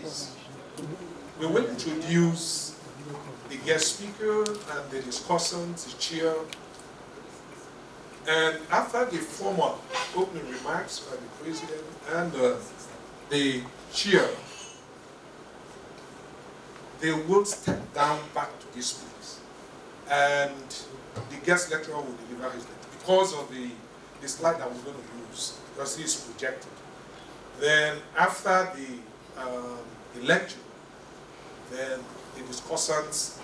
is, we will introduce the guest speaker and the discussants, the chair, and after the formal opening remarks by the president and the chair, they will step down back to this place, and the guest lecturer will deliver his lecture because of the slide that we're going to use, because it's projected. Then after the lecture, then the discussants,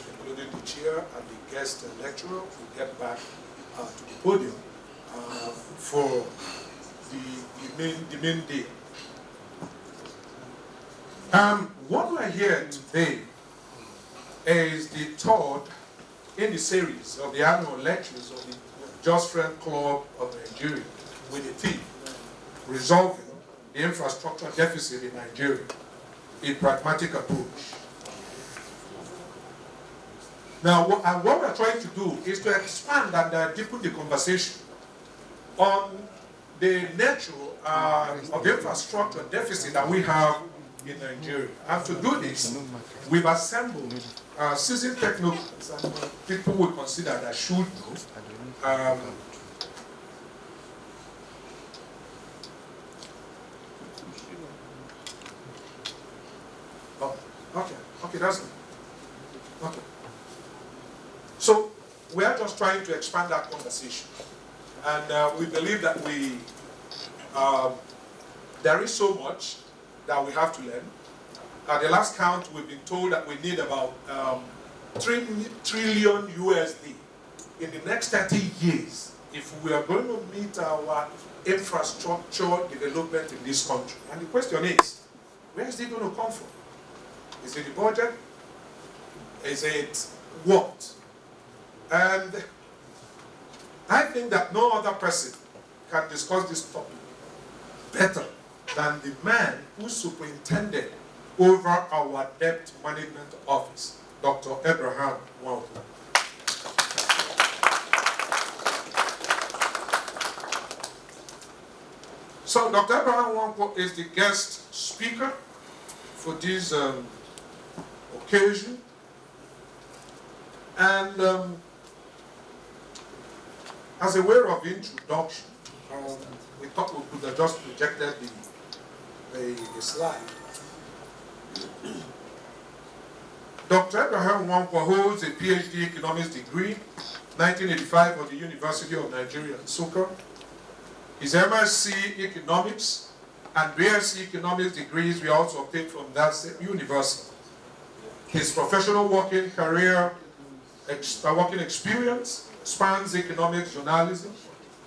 including the chair and the guest lecturer, will get back to the podium for the main day. What we're here today is the third in the series of the annual lectures of the Just Friends Club of Nigeria, with the theme, Resolving the Infrastructure Deficit in Nigeria, a Pragmatic Approach. Now, what we're trying to do is to expand and deepen the conversation on the nature of the infrastructure deficit that we have in Nigeria. And to do this, we've assembled seasoned technocrats and people we consider that should know. Okay, that's good. Okay. So we are just trying to expand that conversation, and we believe that there is so much that we have to learn. At the last count, we've been told that we need about 3 trillion USD in the next 30 years if we are going to meet our infrastructure development in this country. And the question is, where is it going to come from? Is it the budget? Is it what? And I think that no other person can discuss this topic better than the man who superintended over our debt management office, Dr. Abraham Walker. So Dr. Abraham Walker is the guest speaker for this occasion. And as a way of introduction, we thought we could have just projected the slide. Dr. Abraham Nwankwo holds a PhD economics degree, 1985 from the University of Nigeria, Nsukka. His MSc economics and BSc economics degrees were also obtained from that same university. His professional working career, working experience spans economics, journalism,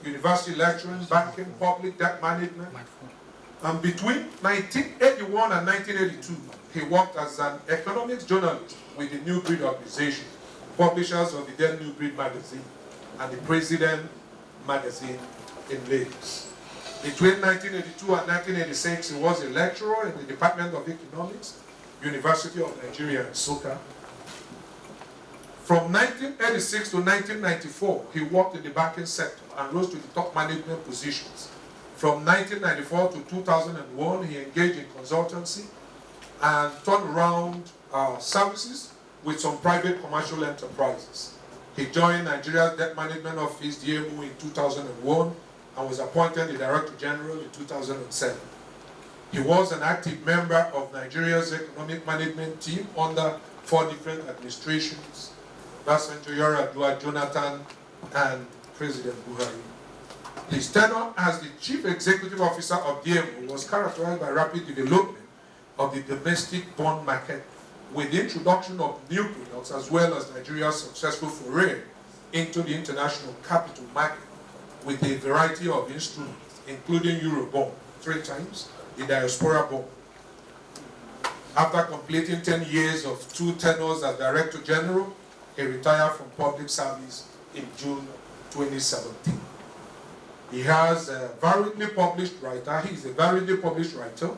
university lecturing, banking, public debt management. And between 1981 and 1982, he worked as an economics journalist with the New Breed organization, publishers of the then New Breed magazine and the President magazine in Lagos. Between 1982 and 1986, he was a lecturer in the Department of Economics, University of Nigeria, Nsukka. From 1986 to 1994, he worked in the banking sector and rose to the top management positions. From 1994 to 2001, he engaged in consultancy and turned around services with some private commercial enterprises. He joined Nigeria's Debt Management Office, DMO, in 2001 and was appointed the Director General in 2007. He was an active member of Nigeria's economic management team under 4 different administrations, Basanjo Yar'Adua, Jonathan, and President Buhari. His tenure as the Chief Executive Officer of DMO was characterized by rapid development of the domestic bond market with the introduction of new products as well as Nigeria's successful foray into the international capital market with a variety of instruments, including Eurobond 3 times, the diaspora bond. After completing 10 years of 2 tenures as Director General, he retired from public service in June 2017. He has a variedly published writer. He is a variedly published writer,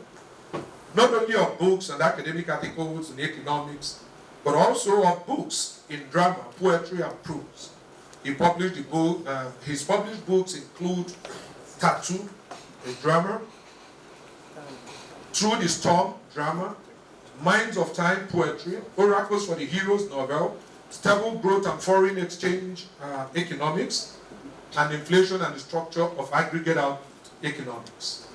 not only of books and academic articles in economics, but also of books in drama, poetry, and prose. He published the book. His published books include Tattoo, a drama, Through the Storm, drama, Minds of Time poetry, Oracles for the Heroes novel, Stable Growth and Foreign Exchange economics, and Inflation and the Structure of Aggregate Output economics.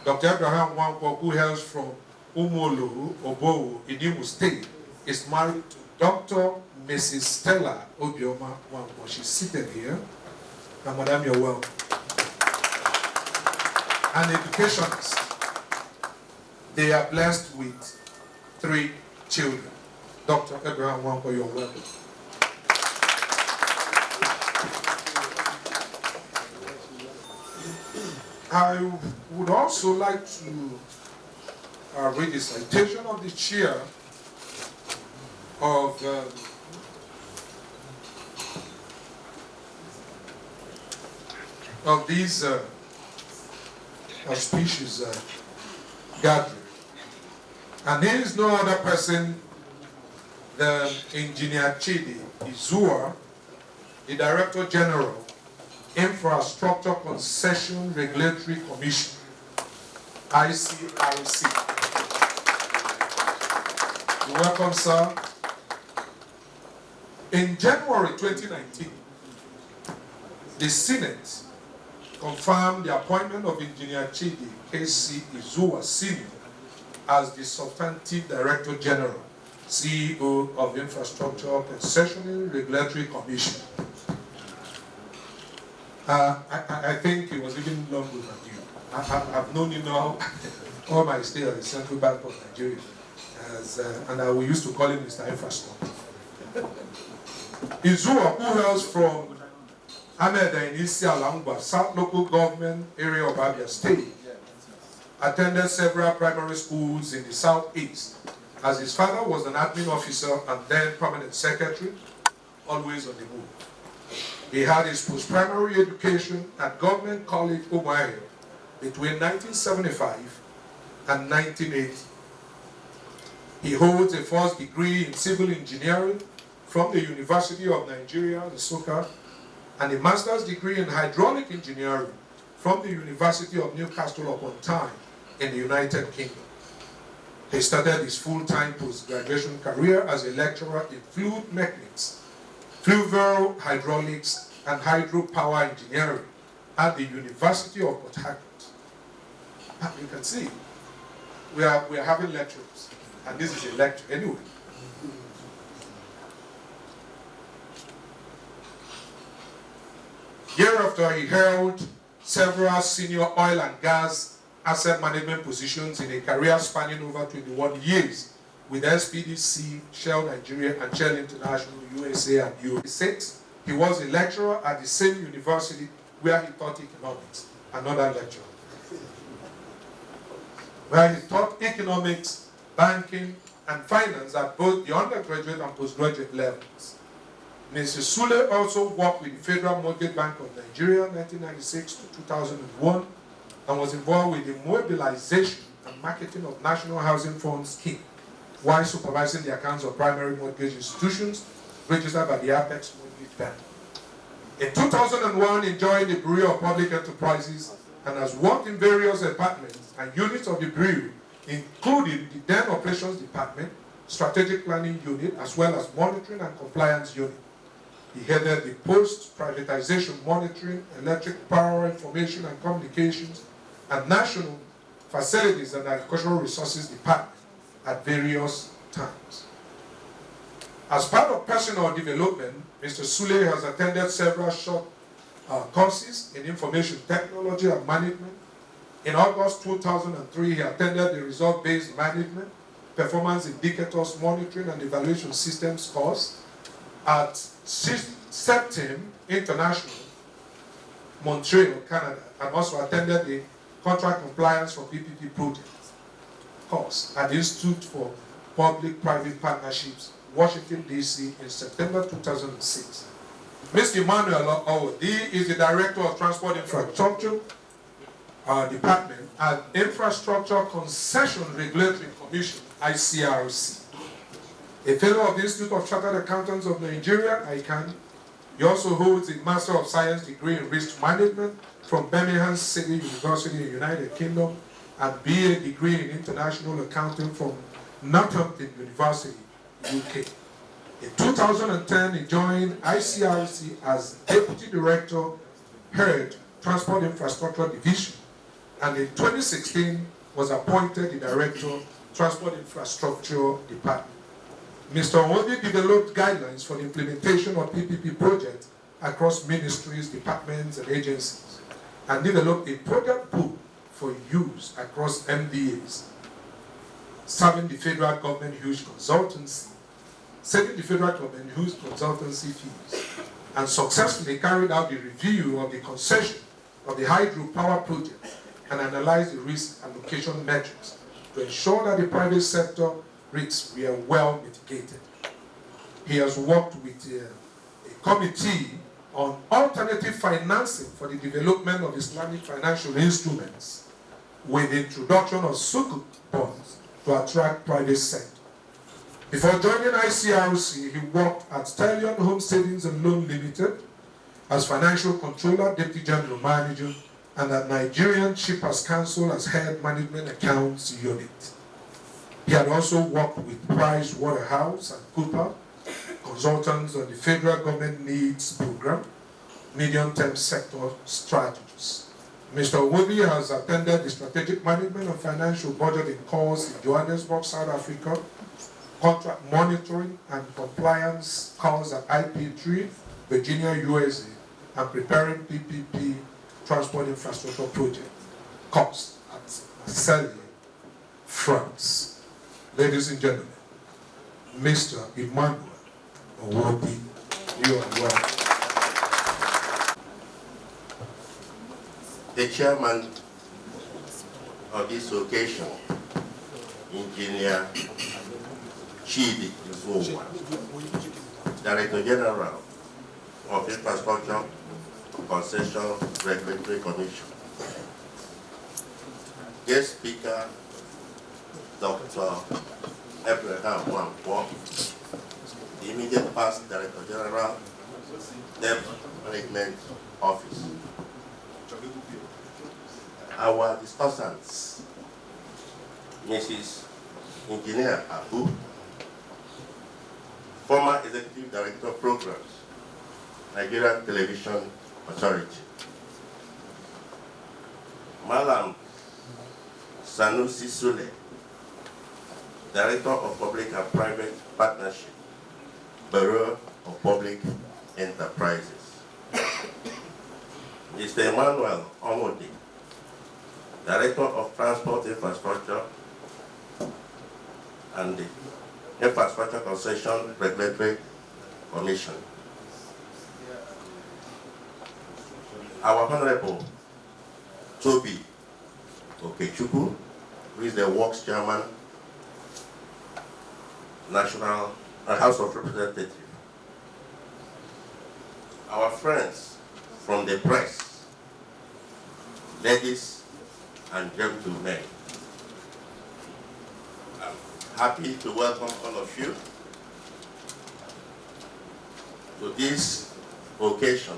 Dr. Abraham Nwankwo, who hails from Umolo, Obowo, in Imo State, is married to Dr. Mrs. Stella Obioma Nwankwo. She's seated here. And Madam, you're welcome. An educationist. They are blessed with 3 children. Dr. Abraham Nwankwo, you're welcome. I would also like to read a citation of the chair of these auspicious gathering. And he is no other person than Engineer Chidi Izua, the Director General, Infrastructure Concession Regulatory Commission, ICRC. You're welcome, sir. In January 2019, the Senate confirmed the appointment of Engineer Chidi KC Izua Sr. as the Substantive Director General, CEO of Infrastructure Concession Regulatory Commission. I think he was even longer than you. I've known you now all my stay at the Central Bank of Nigeria, and we used to call him Mr. Infrastructure. Izua, who hails from Ahmed Ainisi Alangba, South Local Government area of Abia State, attended several primary schools in the Southeast, as his father was an admin officer and then permanent secretary, always on the move. He had his post-primary education at Government College, Umuahia, between 1975 and 1980. He holds a first degree in civil engineering from the University of Nigeria, Nsukka, and a master's degree in hydraulic engineering from the University of Newcastle upon Tyne in the United Kingdom. He started his full-time post-graduation career as a lecturer in fluid mechanics, fluvial hydraulics, and hydropower engineering at the University of Port Harcourt. You can see, we are having lectures, and this is a lecture anyway. Thereafter, he held several senior oil and gas asset management positions in a career spanning over 21 years with SPDC, Shell Nigeria, and Shell International, USA, and Europe. He was a lecturer at the same university where he taught economics, another lecturer, where he taught economics, banking, and finance at both the undergraduate and postgraduate levels. Mr. Sule also worked with the Federal Mortgage Bank of Nigeria 1996 to 2001 and was involved with the mobilization and marketing of National Housing Fund scheme while supervising the accounts of primary mortgage institutions registered by the Apex Mortgage Bank. In 2001, he joined the Bureau of Public Enterprises and has worked in various departments and units of the Bureau, including the then Operations Department, Strategic Planning Unit, as well as Monitoring and Compliance Unit. He headed the Post-Privatization Monitoring, Electric Power Information and Communications, and National Facilities and Agricultural Resources Department at various times. As part of personal development, Mr. Sule has attended several short courses in information technology and management. In August 2003, he attended the Result-Based Management, Performance Indicators Monitoring and Evaluation Systems course at Septim International, Montreal, Canada, and also attended the Contract Compliance for PPP Project course at the Institute for Public-Private Partnerships, Washington, D.C. in September 2006. Mr. Emmanuel Owodi is the Director of Transport Infrastructure Department at Infrastructure Concession Regulatory Commission, ICRC. A fellow of the Institute of Chartered Accountants of Nigeria, ICANN. He also holds a Master of Science degree in Risk Management from Birmingham City University in the United Kingdom and BA degree in International Accounting from Northampton University, UK. In 2010, he joined ICRC as Deputy Director, Head, Transport Infrastructure Division, and in 2016 was appointed the Director, Transport Infrastructure Department. Mr. Onwobi developed guidelines for the implementation of PPP projects across ministries, departments, and agencies, and developed a project book for use across MDAs, serving the federal government huge consultancy, saving the federal government huge consultancy fees, and successfully carried out the review of the concession of the hydropower project and analyzed the risk allocation metrics to ensure that the private sector risks were well mitigated. He has worked with a committee on alternative financing for the development of Islamic financial instruments with the introduction of sukuk bonds to attract private sector. Before joining ICRC, he worked at Stallion Home Savings and Loan Limited as financial controller, deputy general manager, and at Nigerian Shippers Council as head management accounts unit. He had also worked with Price Waterhouse and Cooper, consultants on the federal government needs program, medium-term sector strategies. Mr. Onwobi has attended the strategic management and financial budgeting course in Johannesburg, South Africa, contract monitoring and compliance course at IP3, Virginia, USA, and preparing PPP transport infrastructure project course at Marseille, France. Ladies and gentlemen, Mr. Emmanuel Onwobi, you are welcome. The chairman of this occasion, Engineer Chidi Zowa, Director General of Infrastructure Concession Regulatory Commission. Guest speaker, Dr. Abraham Wankwo, the immediate past Director General, Debt Management Office. Our discussants, Mrs. Engineer Abu, former Executive Director of Programs, Nigerian Television Authority. Malam Sanusi Sule, Director of Public and Private Partnership, Bureau of Public Enterprises. Mr. Emmanuel Onwobi, Director of Transport Infrastructure and the Infrastructure Concession Regulatory Commission. Our Honorable Toby Okechukwu, who is the Works Chairman, National House of Representatives. Our friends from the press, ladies and gentlemen, I'm happy to welcome all of you to this occasion,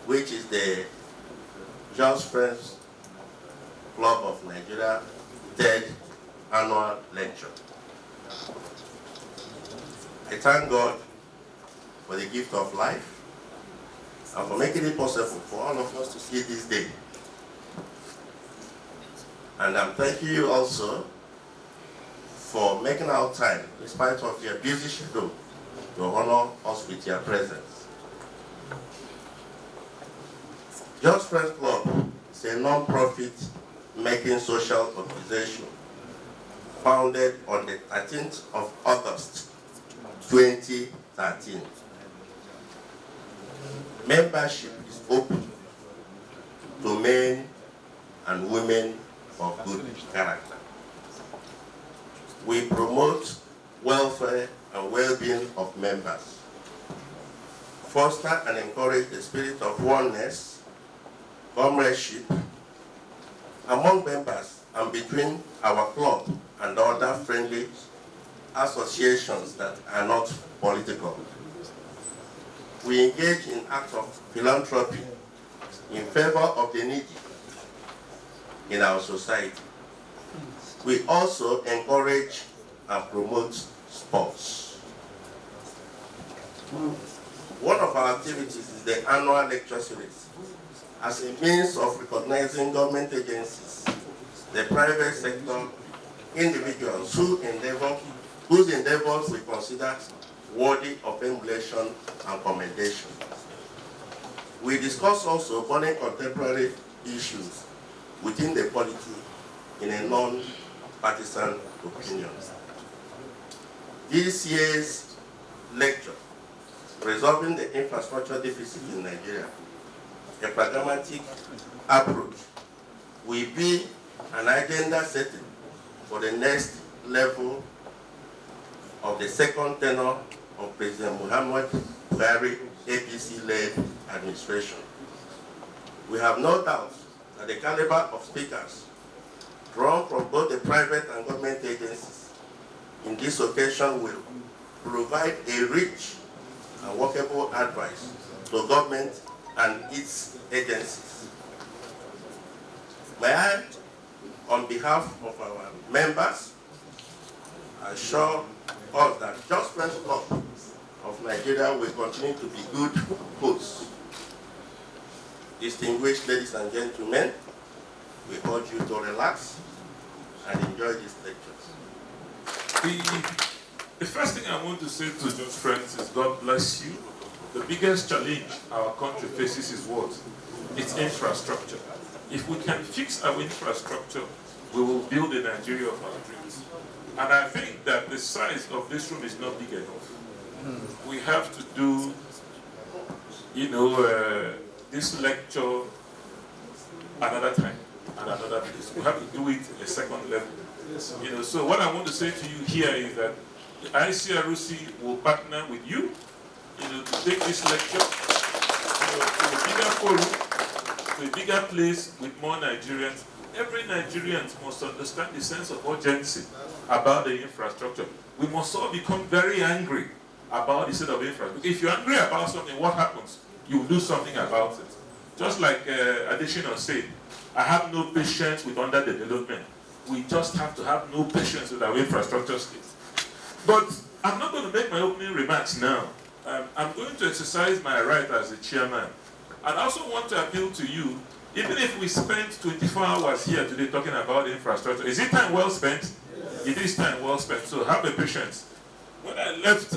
which is the Just Friends Club of Nigeria 3rd Annual Lecture. I thank God for the gift of life and for making it possible for all of us to see this day. And I'm thanking you also for making our time, in spite of your busy schedule, to honor us with your presence. Just Friends Club is a non-profit making social organization founded on the 13th of August, 2013. Membership is open to men and women of good character. We promote welfare and well-being of members, foster and encourage the spirit of oneness, comradeship among members and between our club and other friendly associations that are not political. We engage in acts of philanthropy in favor of the needy in our society. We also encourage and promote sports. One of our activities is the annual lecture series. As a means of recognizing government agencies, the private sector, individuals whose endeavors we consider worthy of emulation and commendation. We discuss also burning contemporary issues within the polity in a non-partisan opinion. This year's lecture, Resolving the Infrastructure Deficit in Nigeria, a pragmatic approach, will be an agenda setting for the next level of the second tenure of President Muhammad Buhari APC-led administration. We have no doubt that the caliber of speakers drawn from both the private and government agencies in this occasion will provide a rich and workable advice to government and its agencies. May I, on behalf of our members, assure us that Just Friends Club of Nigeria will continue to be good hosts. Distinguished ladies and gentlemen, we urge you to relax and enjoy these lectures. The first thing I want to say to Just Friends is God bless you. The biggest challenge our country faces is what? It's infrastructure. If we can fix our infrastructure, we will build a Nigeria of our dreams. And I think that the size of this room is not big enough. We have to do, this lecture another time and another place. We have to do it a second level. So what I want to say to you here is that the ICRC will partner with you, to take this lecture to a bigger forum, to a bigger place with more Nigerians. Every Nigerian must understand the sense of urgency about the infrastructure. We must all become very angry about the state of infrastructure. If you're angry about something, what happens? You will do something about it. Just like Adesina said, I have no patience with underdevelopment. We just have to have no patience with our infrastructure state. But I'm not going to make my opening remarks now. I'm going to exercise my right as a chairman. And I also want to appeal to you, even if we spent 24 hours here today talking about infrastructure, is it time well spent? Yes. It is time well spent, so have a patience. When I left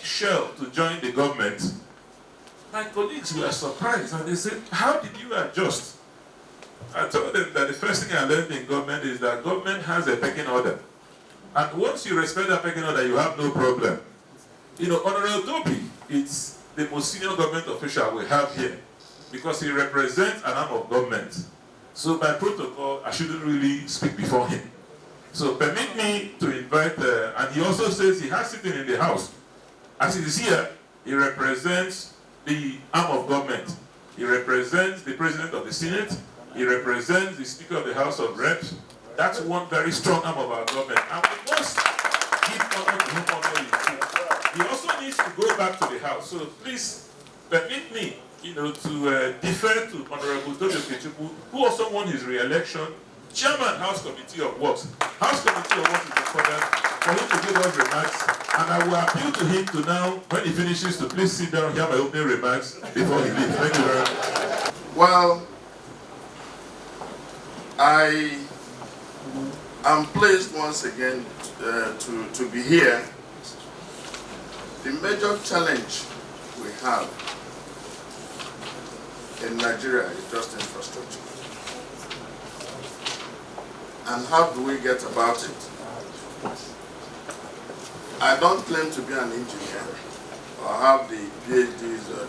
Shell to join the government, my colleagues were surprised and they said, how did you adjust? I told them that the first thing I learned in government is that government has a pecking order. And once you respect that pecking order, you have no problem. Honorable Toby, it's the most senior government official we have here because he represents an arm of government. So by protocol, I shouldn't really speak before him. So permit me to invite, and he also says he has sitting in the House. As he is here, he represents the arm of government. He represents the President of the Senate. He represents the Speaker of the House of Reps. That's one very strong arm of our government. And we must give honor to whom honor is due. He also needs to go back to the House. So please permit me, to defer to Honorable Toby Okechukwu, who also won his re-election, Chairman, House Committee of Works. House Committee of Works is important for him to give us remarks. And I will appeal to him to now, when he finishes, to please sit down, hear my opening remarks before he leaves. Thank you very much. Well, I am pleased once again to be here. The major challenge we have in Nigeria is just infrastructure. And how do we get about it? I don't claim to be an engineer or have the PhDs or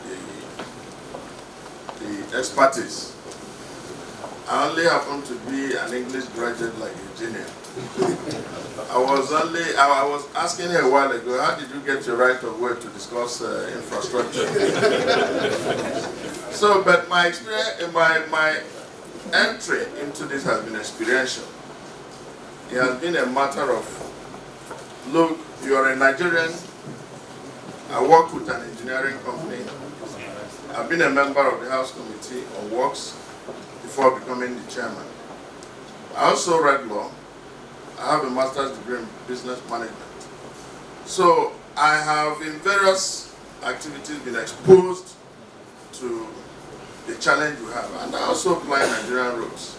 the expertise. I only happen to be an English graduate like Eugenia. I was asking her a while ago, how did you get your right of way to discuss infrastructure? So, but my experience, my entry into this has been experiential. It has been a matter of, look, you are a Nigerian, I work with an engineering company, I've been a member of the House Committee on Works before becoming the chairman. I also read law. I have a master's degree in business management. So I have in various activities been exposed to the challenge we have, and I also apply Nigerian rules.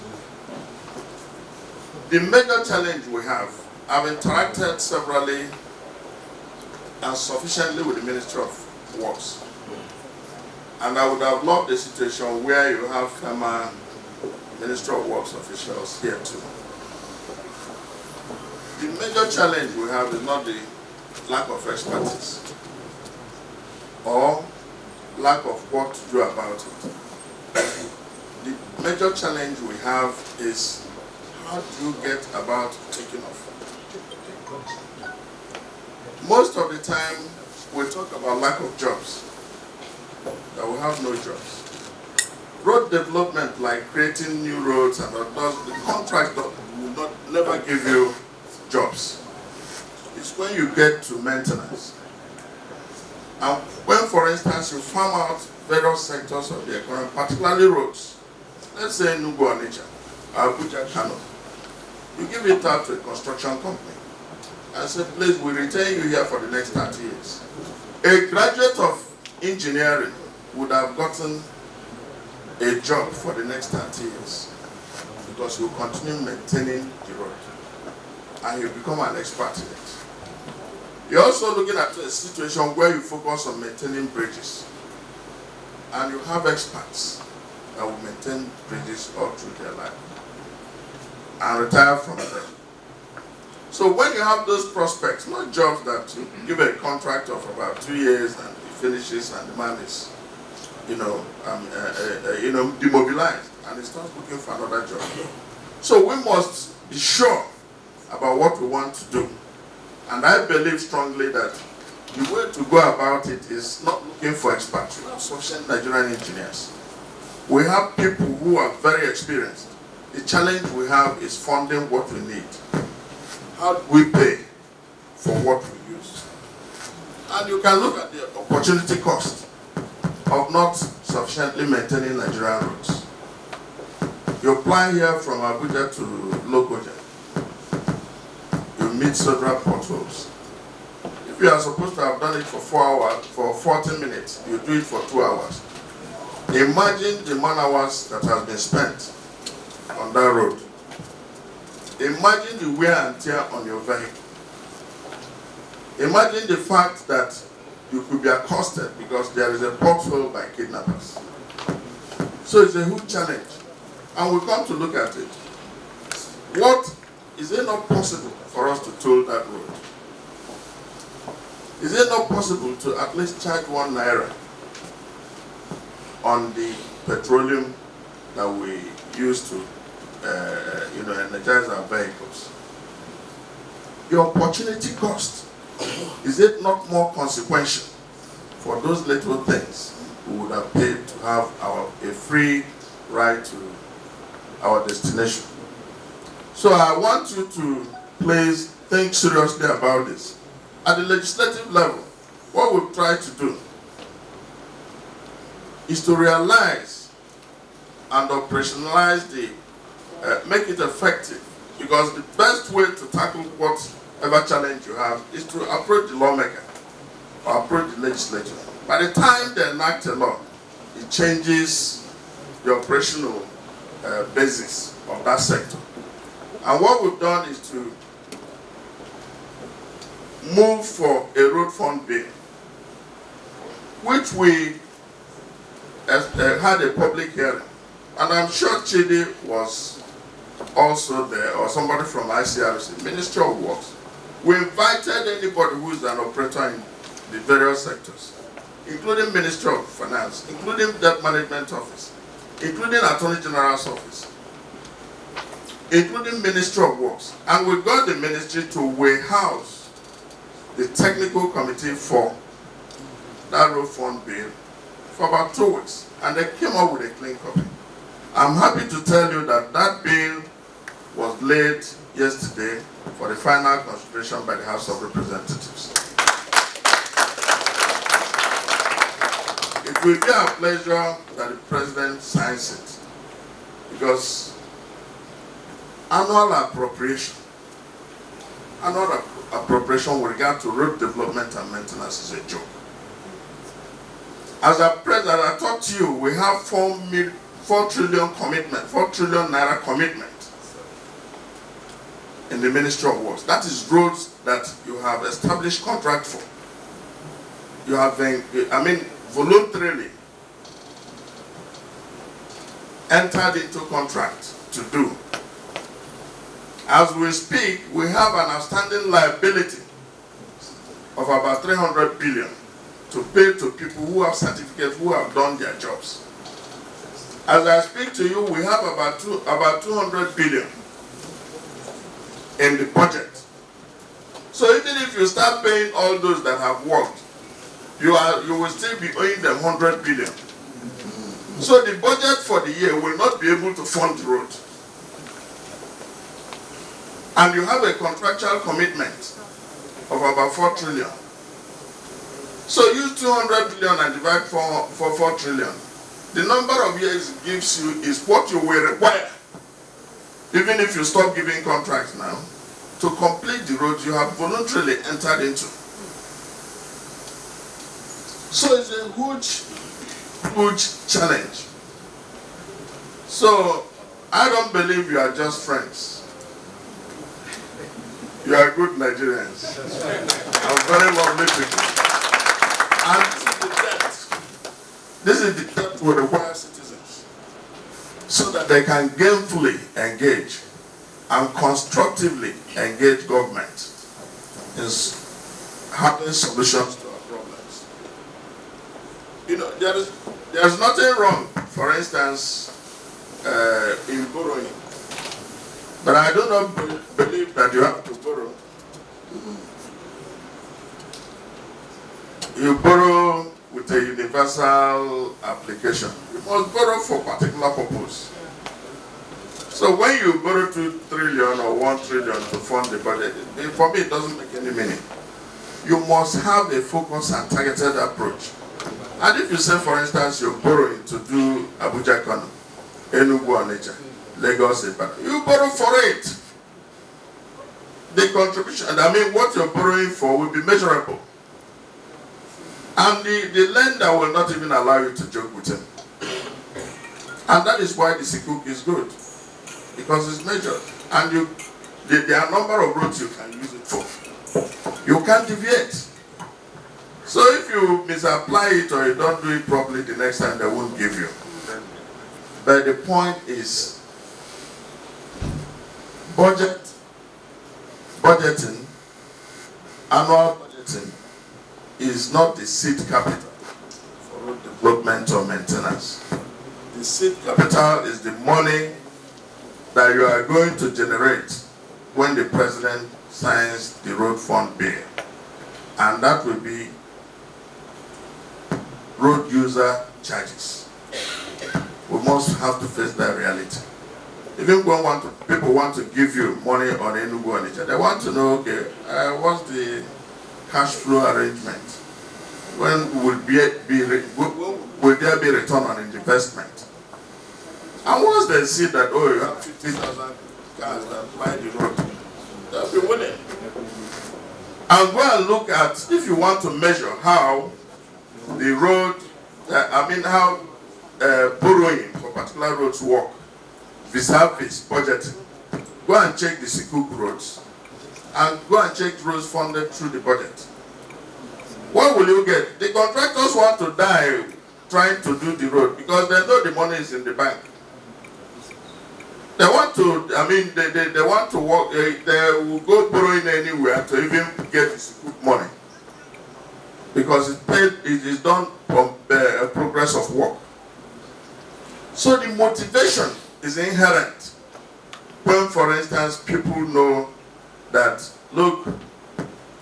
The major challenge we have, I've interacted severally and sufficiently with the Ministry of Works. And I would have loved a situation where you have former Ministry of Works officials here too. The major challenge we have is not the lack of expertise or lack of what to do about it. The major challenge we have is how do you get about taking off? Most of the time we talk about lack of jobs, that we have no jobs. Road development, like creating new roads and all, the contract will never give you jobs. It's when you get to maintenance. And when, for instance, you farm out various sectors of the economy, particularly roads, let's say Nugu Onitsha, Abuja, Kano, you give it out to a construction company and say, please, we retain you here for the next 30 years. A graduate of engineering would have gotten a job for the next 30 years because you continue maintaining the road and you become an expert in it. You're also looking at a situation where you focus on maintaining bridges and you have experts that will maintain bridges all through their life and retire from them. So when you have those prospects, not jobs that you give a contract of about 2 years and he finishes and the man is, demobilized and he starts looking for another job. So we must be sure about what we want to do. And I believe strongly that the way to go about it is not looking for experts. We have sufficient Nigerian engineers. We have people who are very experienced. The challenge we have is funding what we need. How do we pay for what we use? And you can look at the opportunity cost of not sufficiently maintaining Nigerian roads. You apply here from Abuja to Lokoja. You meet several potholes. If you are supposed to have done it for 4 hours, for 40 minutes, you do it for 2 hours. Imagine the man hours that has been spent on that road. Imagine the wear and tear on your vehicle. Imagine the fact that you could be accosted because there is a pothole by kidnappers. So it's a huge challenge. And we come to look at it. What is it not possible for us to toll that road? Is it not possible to at least charge 1 naira on the petroleum that we use to energize our vehicles? The opportunity cost, is it not more consequential for those little things we would have paid to have a free ride to our destination? So I want you to please think seriously about this. At the legislative level, what we've tried to do is to realize and operationalize make it effective, because the best way to tackle whatever challenge you have is to approach the lawmaker or approach the legislature. By the time they enact a law, it changes the operational basis of that sector. And what we've done is to move for a road fund bill, which we had a public hearing. And I'm sure Chidi was also there, or somebody from ICRC, Ministry of Works. We invited anybody who is an operator in the various sectors, including Ministry of Finance, including Debt Management Office, including Attorney General's Office, including Ministry of Works. And we got the ministry to warehouse the technical committee for that road fund bill for about 2 weeks. And they came up with a clean copy. I'm happy to tell you that that bill was laid yesterday for the final consideration by the House of Representatives. It will be our pleasure that the President signs it, because annual appropriation. Annual appropriation with regard to road development and maintenance is a joke. As I talked to you, we have 4 trillion commitment, 4 trillion naira commitment in the Ministry of Works. That is roads that you have established contract for. You have, voluntarily entered into contract to do. As we speak, we have an outstanding liability of about 300 billion to pay to people who have certificates, who have done their jobs. As I speak to you, we have about 200 billion in the budget. So even if you start paying all those that have worked, you will still be owing them 100 billion. So the budget for the year will not be able to fund the road. And you have a contractual commitment of about 4 trillion. So use 200 billion and divide for 4 trillion. The number of years it gives you is what you will require, even if you stop giving contracts now, to complete the roads you have voluntarily entered into. So it's a huge, huge challenge. So I don't believe you are just friends. You are good Nigerians. I'm very lovely people. And this is the debt we require citizens, so that they can gainfully engage and constructively engage government in having solutions to our problems. You know, there's nothing wrong, for instance, in borrowing. But I do not believe that you have to borrow. You borrow with a universal application. You must borrow for particular purpose. So when you borrow 2 trillion or 1 trillion to fund the budget, for me it doesn't make any meaning. You must have a focused and targeted approach. And if you say, for instance, you're borrowing to do Abuja Kano, Enugu Onitsha, Lagos, you borrow for it. The contribution, what you're borrowing for will be measurable. And the lender will not even allow you to joke with him. And that is why the Sikuk is good. Because it's measured. And there are a number of roads you can use it for. You can't deviate. So if you misapply it or you don't do it properly, the next time they won't give you. But the point is, budgeting, annual budgeting, is not the seed capital for road development or maintenance. The seed capital is the money that you are going to generate when the president signs the road fund bill. And that will be road user charges. We must have to face that reality. Even when people want to give you money on Enugu Onitsha, they want to know, okay, what's the cash flow arrangement? When will there be return on investment? And once they see that, oh, you have 50,000 cars that fly the road, they'll be willing. And go and look at, if you want to measure how the road, how borrowing for particular roads work, vis-a-vis budgeting, go and check the Sikuk roads and go and check roads funded through the budget. What will you get? The contractors want to die trying to do the road because they know the money is in the bank. They want to, they want to work, they will go borrowing anywhere to even get the Sikuk money. Because it is done from progress of work. So the motivation is inherent when, for instance, people know that, look,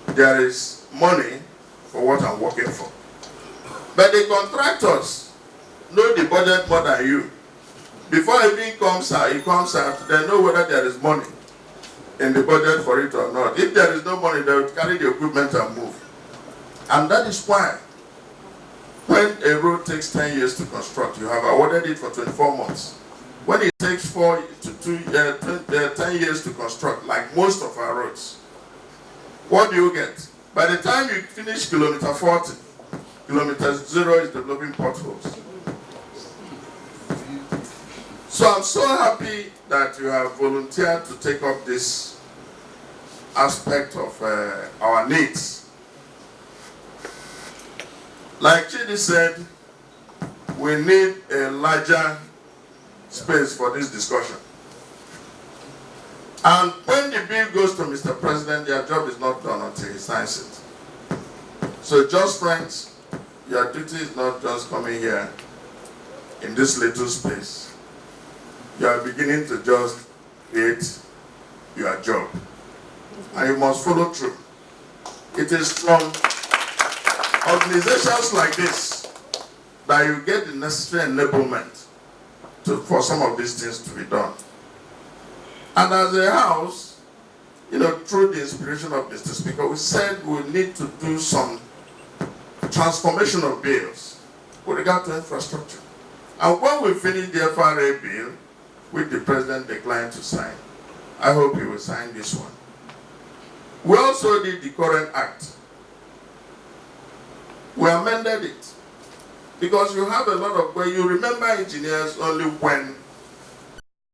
there is money for what I'm working for. But the contractors know the budget more than you. Before it even comes out, they know whether there is money in the budget for it or not. If there is no money, they will carry the equipment and move. And that is why when a road takes 10 years to construct, you have awarded it for 24 months. when it takes 10 years to construct, like most of our roads, what do you get? By the time you finish kilometer 40, kilometer 0 is developing potholes. So I'm so happy that you have volunteered to take up this aspect of our needs. Like Chidi said, we need a larger space for this discussion. And when the bill goes to Mr. President, their job is not done until he signs it. So just friends, your duty is not just coming here in this little space. You are beginning to just create your job. And you must follow through. It is from organizations like this that you get the necessary enablement for some of these things to be done. And as a house, through the inspiration of Mr. Speaker, we said we need to do some transformation of bills with regard to infrastructure. And when we finish the FRA bill, which the President declined to sign, I hope he will sign this one. We also did the current act. We amended it. Because you have a lot of, you remember engineers only when